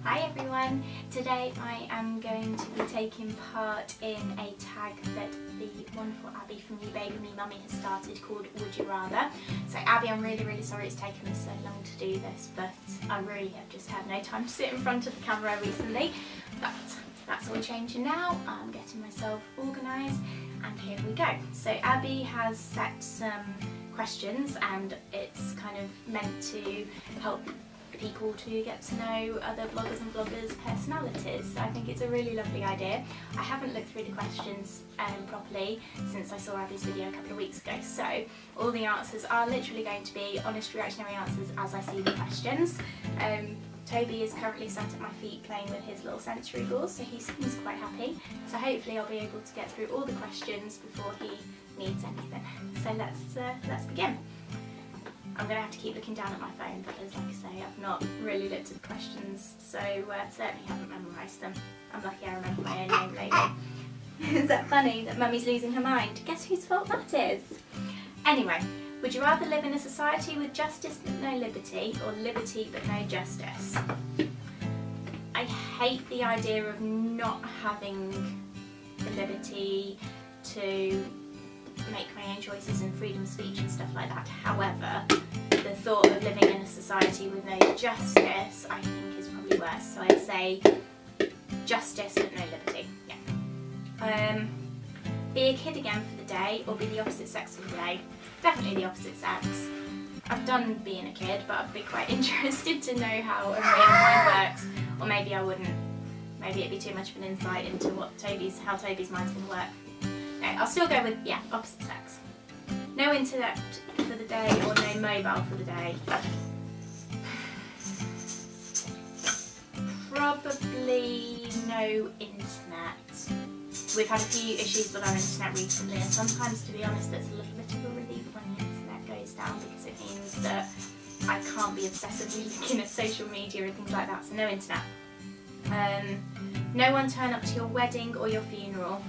Hi everyone! Today I am going to be taking part in a tag that the wonderful Abby from You Baby Me Mummy has started called Would You Rather. So Abby, I'm really sorry it's taken me so long to do this, but I really have just had no time to sit in front of the camera recently. But that's all changing now. I'm getting myself organised and here we go. So Abby has set some questions and it's kind of meant to help people to get to know other bloggers and vloggers' personalities. So I think it's a really lovely idea. I haven't looked through the questions properly since I saw Abby's video a couple of weeks ago, so all the answers are literally going to be honest reactionary answers as I see the questions. Toby is currently sat at my feet playing with his little sensory balls, so he seems quite happy. So hopefully I'll be able to get through all the questions before he needs anything. So let's begin. I'm going to have to keep looking down at my phone because, like I say, I've not really looked at the questions, so certainly haven't memorised them. I'm lucky I remember my own name lately. Is that funny that Mummy's losing her mind? Guess whose fault that is? Anyway, would you rather live in a society with justice but no liberty, or liberty but no justice? I hate the idea of not having the liberty to make my own choices and freedom of speech and stuff like that. However, the thought of living in a society with no justice I think is probably worse. So I'd say justice but no liberty. Yeah. Be a kid again for the day or be the opposite sex for the day? Definitely the opposite sex. I've done being a kid, but I'd be quite interested to know how a real mind works, or maybe I wouldn't. Maybe it'd be too much of an insight into how Toby's mind's going to work. I'll still go with, yeah, opposite sex. No internet for the day or no mobile for the day. Probably no internet. We've had a few issues with our internet recently, and sometimes, to be honest, it's a little bit of a relief when the internet goes down because it means that I can't be obsessively looking at social media and things like that, so no internet. No one turn up to your wedding or your funeral.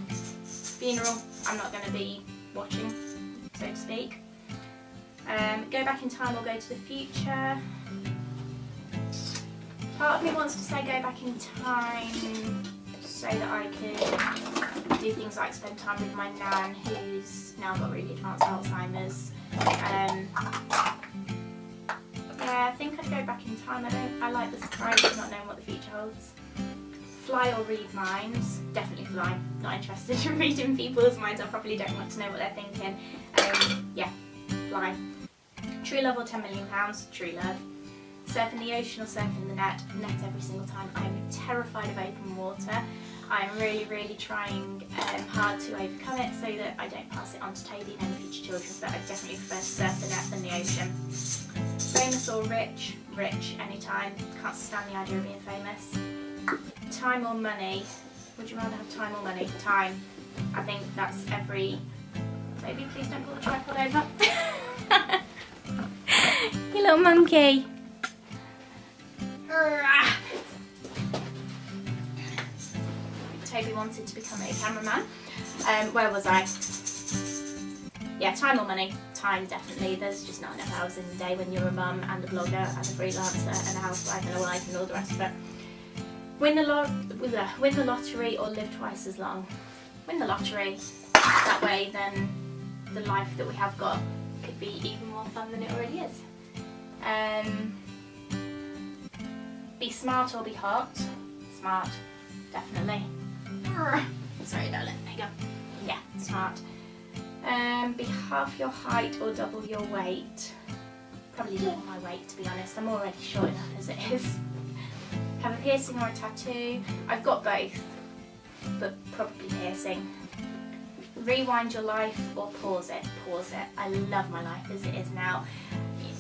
Funeral, I'm not going to be watching, so to speak. Go back in time or go to the future. Part of me wants to say go back in time so that I could do things like spend time with my nan who's now got really advanced Alzheimer's. Yeah, I think I'd go back in time. I like the surprise of not knowing what the future holds. Fly or read minds? Definitely fly. Not interested in reading people's minds. I probably don't want to know what they're thinking. Yeah, fly. True love or £10 million? True love. Surf in the ocean or surf in the net? Net every single time. I'm terrified of open water. I'm really trying hard to overcome it so that I don't pass it on to Toby and any future children, but I definitely prefer to surf the net than the ocean. Famous or rich? Rich, anytime. Can't stand the idea of being famous. Time or money? Would you rather have time or money? Time. I think that's every... Maybe please don't pull the tripod over. You little monkey. Toby wanted to become a cameraman. Where was I? Yeah, time or money? Time, definitely. There's just not enough hours in the day when you're a mum and a blogger and a freelancer and a housewife and a wife and all the rest of it. Win the lottery or live twice as long? Win the lottery. That way then the life that we have got could be even more fun than it already is. Be smart or be hot? Smart, definitely. Sorry darling, there you go. Yeah, smart. Be half your height or double your weight? Probably double my weight, to be honest. I'm already short enough as it is. Have a piercing or a tattoo? I've got both, but probably piercing. Rewind your life or pause it? Pause it. I love my life as it is now.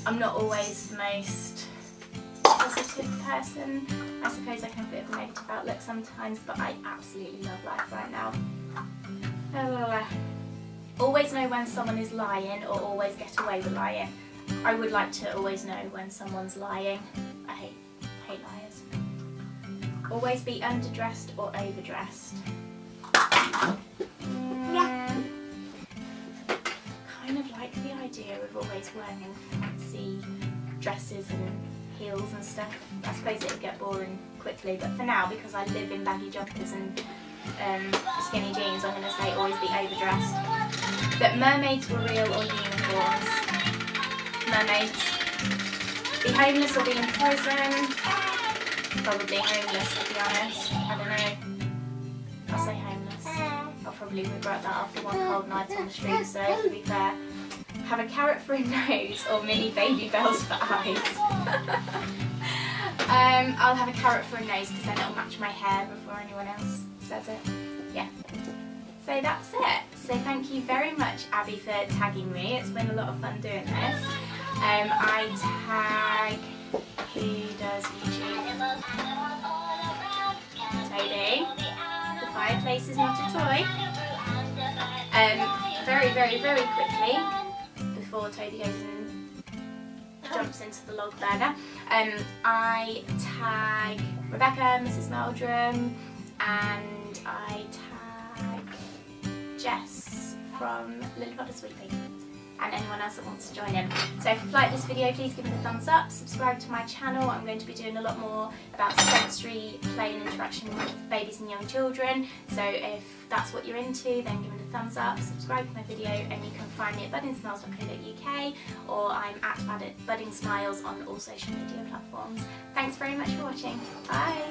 I'm not always the most positive person. I suppose I can have a bit of a negative outlook sometimes, but I absolutely love life right now. Always know when someone is lying or always get away with lying. I would like to always know when someone's lying. I hate liars. Always be underdressed or overdressed? Kind of like the idea of always wearing fancy dresses and heels and stuff. I suppose it would get boring quickly, but for now, because I live in baggy jumpers and skinny jeans, I'm going to say always be overdressed. That mermaids were real or unicorns. Mermaids. Be homeless or be in prison. Probably homeless, to be honest. I don't know. I'll say homeless. I'll probably regret that after one cold night on the street, so to be fair. Have a carrot for a nose or mini baby bells for eyes. I'll have a carrot for a nose because then it'll match my hair before anyone else says it. Yeah. So that's it. So thank you very much, Abby, for tagging me. It's been a lot of fun doing this. I tag, who does YouTube? Toby. The fireplace is not a toy. Very, very, very quickly, before Toby goes and jumps into the log burner, I tag Rebecca, Mrs. Meldrum, and I tag Jess from Lilliput the Sweet Pea, and anyone else that wants to join in. So if you like this video, please give it a thumbs up, subscribe to my channel. I'm going to be doing a lot more about sensory play and interaction with babies and young children, so if that's what you're into, then give it a thumbs up, subscribe to my video, and you can find me at buddingsmiles.co.uk, or I'm at Budding Smiles on all social media platforms. Thanks very much for watching. Bye!